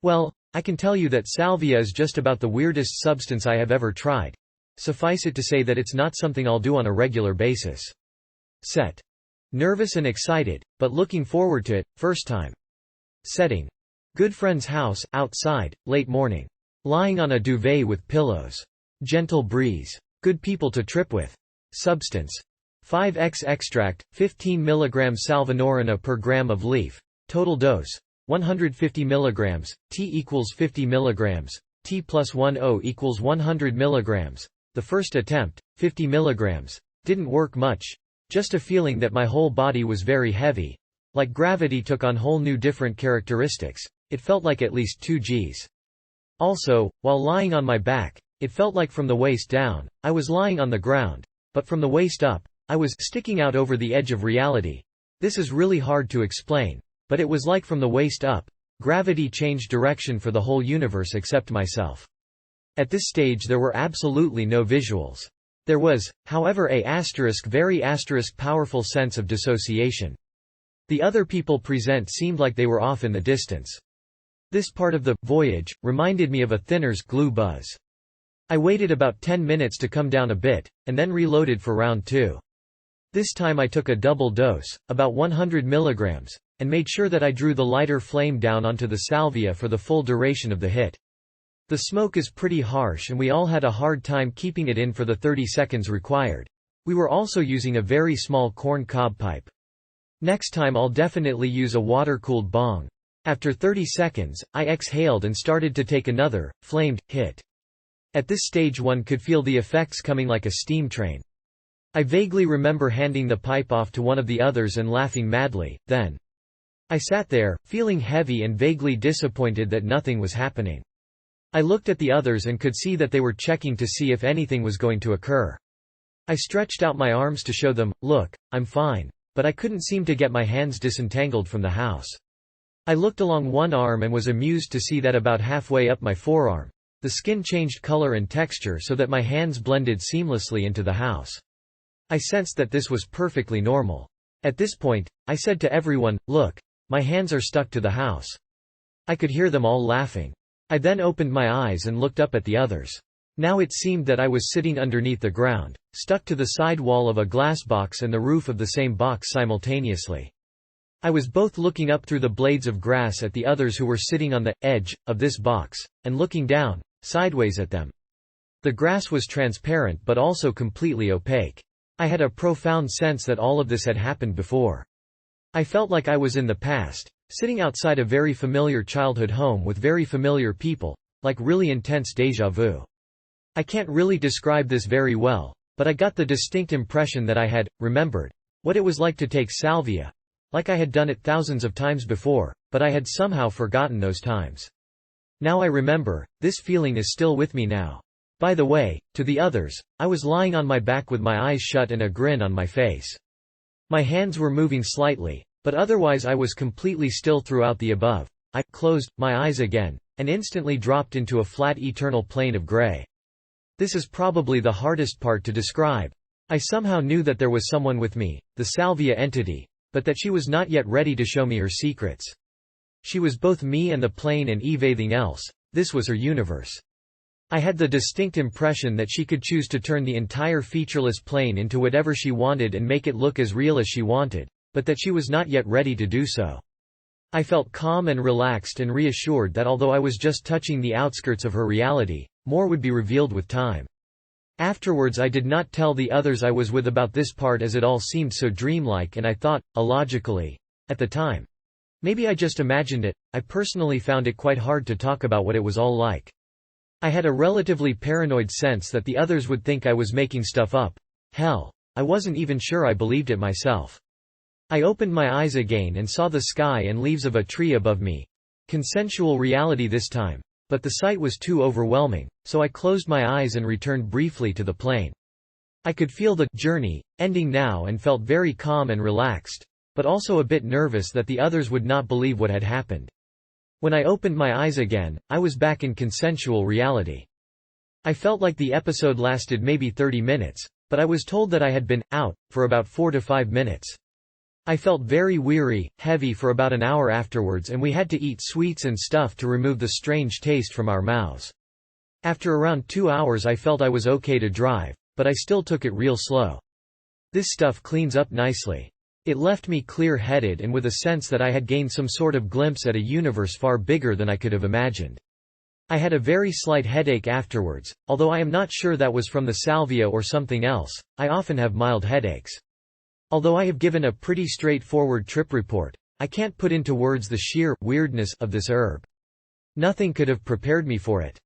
Well, I can tell you that salvia is just about the weirdest substance I have ever tried. Suffice it to say that it's not something I'll do on a regular basis. Set. Nervous and excited, but looking forward to it, first time. Setting. Good friend's house, outside, late morning. Lying on a duvet with pillows. Gentle breeze. Good people to trip with. Substance. 5x extract, 15 mg salvinorina per gram of leaf. Total dose. 150 mg, T equals 50 mg, T plus 10 equals 100 mg. The first attempt, 50 mg, didn't work much. Just a feeling that my whole body was very heavy. Like gravity took on whole new different characteristics. It felt like at least 2 Gs. Also, while lying on my back, it felt like from the waist down, I was lying on the ground, but from the waist up, I was sticking out over the edge of reality. This is really hard to explain, but it was like from the waist up, gravity changed direction for the whole universe except myself. At this stage there were absolutely no visuals. There was, however, very powerful sense of dissociation. The other people present seemed like they were off in the distance. This part of the voyage reminded me of a thinner's glue buzz. I waited about 10 minutes to come down a bit, and then reloaded for round 2. This time I took a double dose, about 100 mg, and made sure that I drew the lighter flame down onto the salvia for the full duration of the hit. The smoke is pretty harsh and we all had a hard time keeping it in for the 30 seconds required. We were also using a very small corn cob pipe. Next time I'll definitely use a water-cooled bong. After 30 seconds, I exhaled and started to take another, flamed, hit. At this stage one could feel the effects coming like a steam train. I vaguely remember handing the pipe off to one of the others and laughing madly, then. I sat there, feeling heavy and vaguely disappointed that nothing was happening. I looked at the others and could see that they were checking to see if anything was going to occur. I stretched out my arms to show them, look, I'm fine, but I couldn't seem to get my hands disentangled from the house. I looked along one arm and was amused to see that about halfway up my forearm, the skin changed color and texture so that my hands blended seamlessly into the house. I sensed that this was perfectly normal. At this point, I said to everyone, look, my hands are stuck to the house. I could hear them all laughing. I then opened my eyes and looked up at the others. Now it seemed that I was sitting underneath the ground, stuck to the side wall of a glass box and the roof of the same box simultaneously. I was both looking up through the blades of grass at the others who were sitting on the edge of this box, and looking down, sideways at them. The grass was transparent but also completely opaque. I had a profound sense that all of this had happened before. I felt like I was in the past, sitting outside a very familiar childhood home with very familiar people, like really intense déjà vu. I can't really describe this very well, but I got the distinct impression that I had remembered what it was like to take salvia, like I had done it thousands of times before, but I had somehow forgotten those times. Now I remember, this feeling is still with me now. By the way, to the others, I was lying on my back with my eyes shut and a grin on my face. My hands were moving slightly, but otherwise I was completely still throughout the above. I closed my eyes again, and instantly dropped into a flat eternal plane of gray. This is probably the hardest part to describe. I somehow knew that there was someone with me, the salvia entity, but that she was not yet ready to show me her secrets. She was both me and the plane and everything else. This was her universe. I had the distinct impression that she could choose to turn the entire featureless plane into whatever she wanted and make it look as real as she wanted, but that she was not yet ready to do so. I felt calm and relaxed and reassured that although I was just touching the outskirts of her reality, more would be revealed with time. Afterwards I did not tell the others I was with about this part as it all seemed so dreamlike and I thought, illogically, at the time. Maybe I just imagined it. I personally found it quite hard to talk about what it was all like. I had a relatively paranoid sense that the others would think I was making stuff up. Hell, I wasn't even sure I believed it myself. I opened my eyes again and saw the sky and leaves of a tree above me. Consensual reality this time. But the sight was too overwhelming, so I closed my eyes and returned briefly to the plane. I could feel the journey ending now and felt very calm and relaxed, but also a bit nervous that the others would not believe what had happened. When I opened my eyes again, I was back in consensual reality. I felt like the episode lasted maybe 30 minutes, but I was told that I had been out for about 4 to 5 minutes. I felt very weary, heavy for about an hour afterwards, and we had to eat sweets and stuff to remove the strange taste from our mouths. After around 2 hours I felt I was okay to drive, but I still took it real slow. This stuff cleans up nicely. It left me clear-headed and with a sense that I had gained some sort of glimpse at a universe far bigger than I could have imagined. I had a very slight headache afterwards, although I am not sure that was from the salvia or something else. I often have mild headaches. Although I have given a pretty straightforward trip report, I can't put into words the sheer weirdness of this herb. Nothing could have prepared me for it.